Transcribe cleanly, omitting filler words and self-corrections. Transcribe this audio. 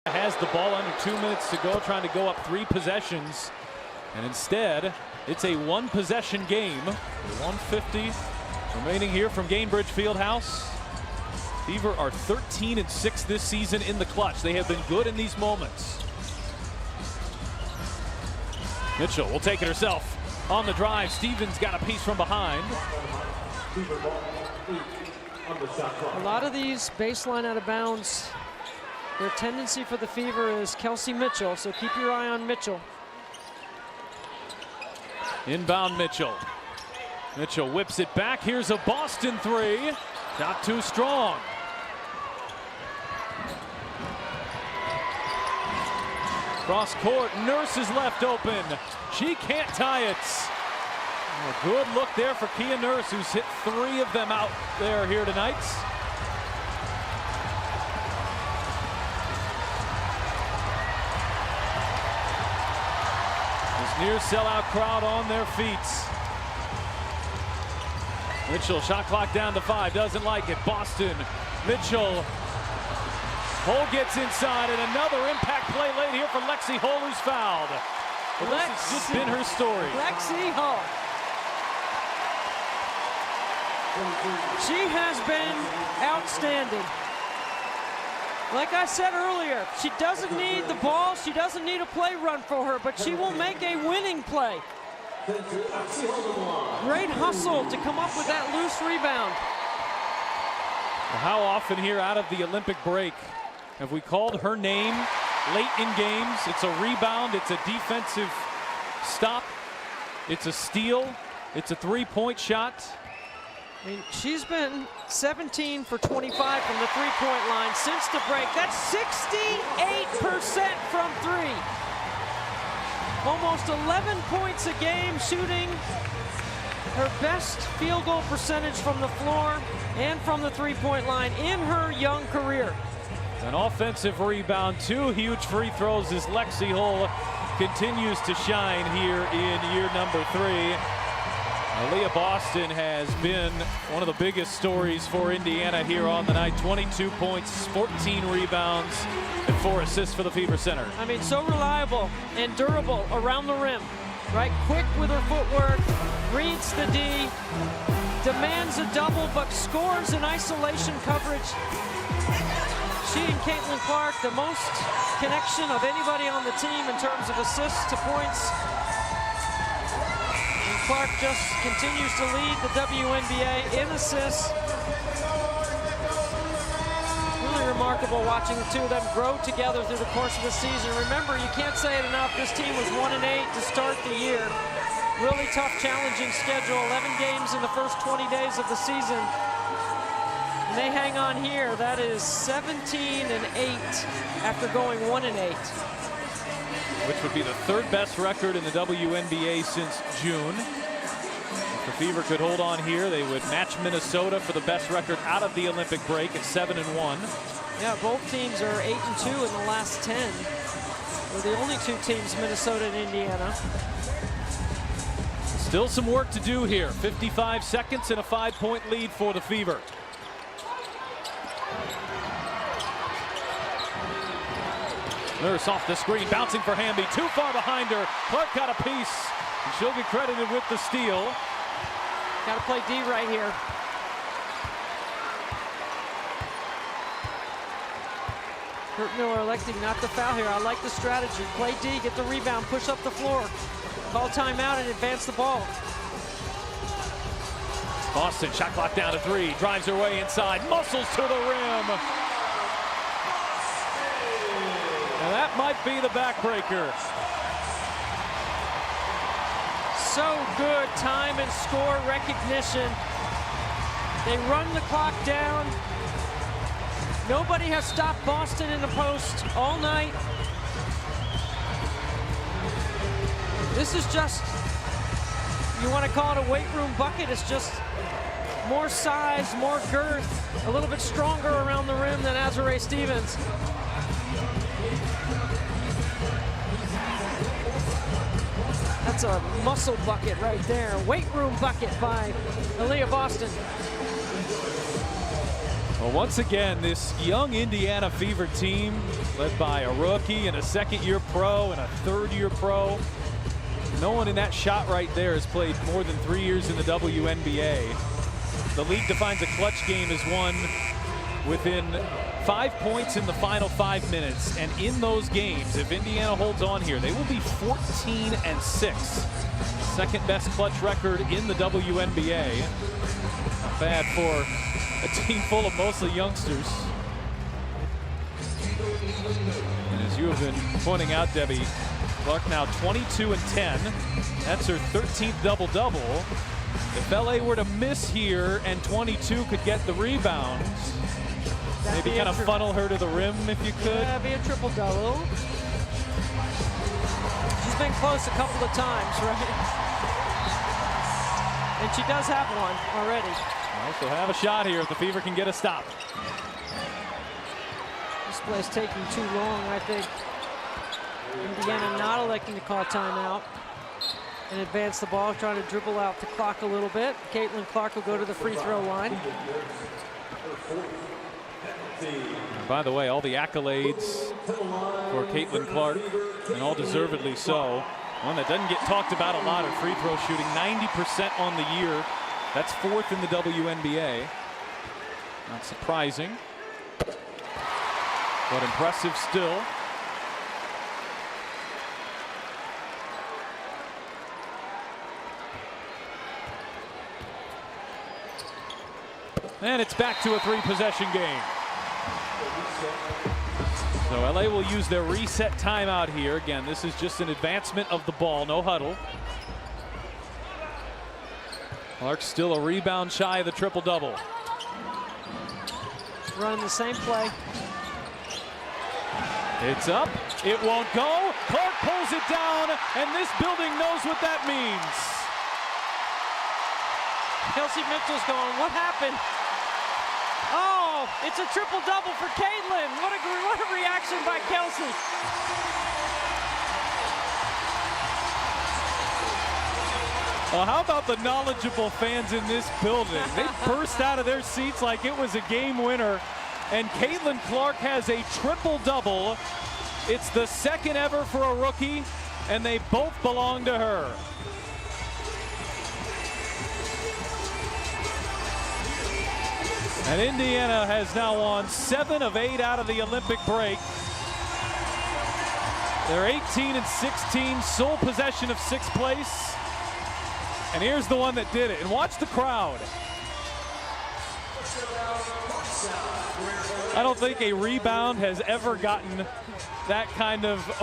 Has the ball under 2 minutes to go, trying to go up 3 possessions, and instead it's a 1-possession game. 1:50 remaining here from Gainbridge Fieldhouse. Fever are 13-6 this season in the clutch. They have been good in these moments. Mitchell will take it herself on the drive. Stevens got a piece from behind. A lot of these baseline out of bounds, their tendency for the Fever is Kelsey Mitchell, so keep your eye on Mitchell. Inbound Mitchell. Mitchell whips it back. Here's a Boston 3. Not too strong. Cross court, Nurse is left open. She can't tie it. A good look there for Kia Nurse, who's hit 3 of them out there here tonight. This near sellout crowd on their feet. Mitchell, shot clock down to 5, doesn't like it. Boston, Mitchell. Hull gets inside, and another impact play late here for Lexi Hull, who's fouled. Well, this has just been her story. Lexi Hull. She has been outstanding. Like I said earlier, she doesn't need the ball, she doesn't need a play run for her, but she will make a winning play. Great hustle to come up with that loose rebound. Well, how often here out of the Olympic break have we called her name late in games? It's a rebound, it's a defensive stop, it's a steal, it's a 3-point shot. I mean, she's been 17 for 25 from the 3-point line since the break. That's 68% from 3. Almost 11 points a game, shooting her best field goal percentage from the floor and from the 3-point line in her young career. An offensive rebound, 2 huge free throws as Lexi Hull continues to shine here in year number 3. Aliyah Boston has been one of the biggest stories for Indiana here on the night. 22 points, 14 rebounds, and 4 assists for the Fever Center. I mean, so reliable and durable around the rim, right? Quick with her footwork, reads the D, demands a double, but scores in isolation coverage. She and Caitlin Clark, the most connection of anybody on the team in terms of assists to points. Clark just continues to lead the WNBA in assists. Really remarkable watching the two of them grow together through the course of the season. Remember, you can't say it enough, this team was 1-8 to start the year. Really tough, challenging schedule, 11 games in the first 20 days of the season. And they hang on here. That is 17-8 after going 1-8. Which would be the 3rd best record in the WNBA since June. If the Fever could hold on here, they would match Minnesota for the best record out of the Olympic break at 7-1. Yeah, both teams are 8-2 in the last 10. They're the only 2 teams, Minnesota and Indiana. Still some work to do here. 55 seconds and a 5-point lead for the Fever. Nurse off the screen, bouncing for Hamby, too far behind her. Clark got a piece, and she'll get credited with the steal. Got to play D right here. Kurt Miller electing not to foul here. I like the strategy. Play D, get the rebound, push up the floor. Call timeout and advance the ball. Boston, shot clock down to 3, drives her way inside, muscles to the rim. And that might be the backbreaker. So good time and score recognition. They run the clock down. Nobody has stopped Boston in the post all night. This is just, you want to call it a weight room bucket, it's just more size, more girth, a little bit stronger around the rim than Azurá Stevens. That's a muscle bucket right there. Weight room bucket by Aliyah Boston. Well, once again, this young Indiana Fever team, led by a rookie and a second-year pro and a third-year pro. No one in that shot right there has played more than 3 years in the WNBA. The league defines a clutch game as one within 5 points in the final 5 minutes. And in those games, if Indiana holds on here, they will be 14-6. Second best clutch record in the WNBA. Not bad for a team full of mostly youngsters. And as you have been pointing out, Debbie, Clark now 22-10. That's her 13th double-double. If LA were to miss here and 22 could get the rebounds, maybe kind of funnel her to the rim if you could. Yeah, be a triple-double. She's been close a couple of times, right? And she does have one already. Well, she'll have a shot here if the Fever can get a stop. This play's taking too long, I think. Indiana not electing to call timeout and advance the ball, trying to dribble out the clock a little bit. Caitlin Clark will go to the free throw line. And by the way, all the accolades for Caitlin Clark, and all deservedly so. One that doesn't get talked about a lot, her free throw shooting, 90% on the year. That's 4th in the WNBA. Not surprising, but impressive still. And it's back to a 3-possession game. So LA will use their reset timeout here. Again, this is just an advancement of the ball, no huddle. Clark's still a rebound shy of the triple-double. Running the same play. It's up, it won't go. Clark pulls it down, and this building knows what that means. Kelsey Mitchell's going, what happened? Oh, it's a triple-double for Caitlin. What a reaction by Kelsey. Well, how about the knowledgeable fans in this building? They burst out of their seats like it was a game winner. And Caitlin Clark has a triple-double. It's the second ever for a rookie, and they both belong to her. And Indiana has now won 7 of 8 out of the Olympic break. They're 18-16, sole possession of 6th place. And here's the one that did it. And watch the crowd. I don't think a rebound has ever gotten that kind of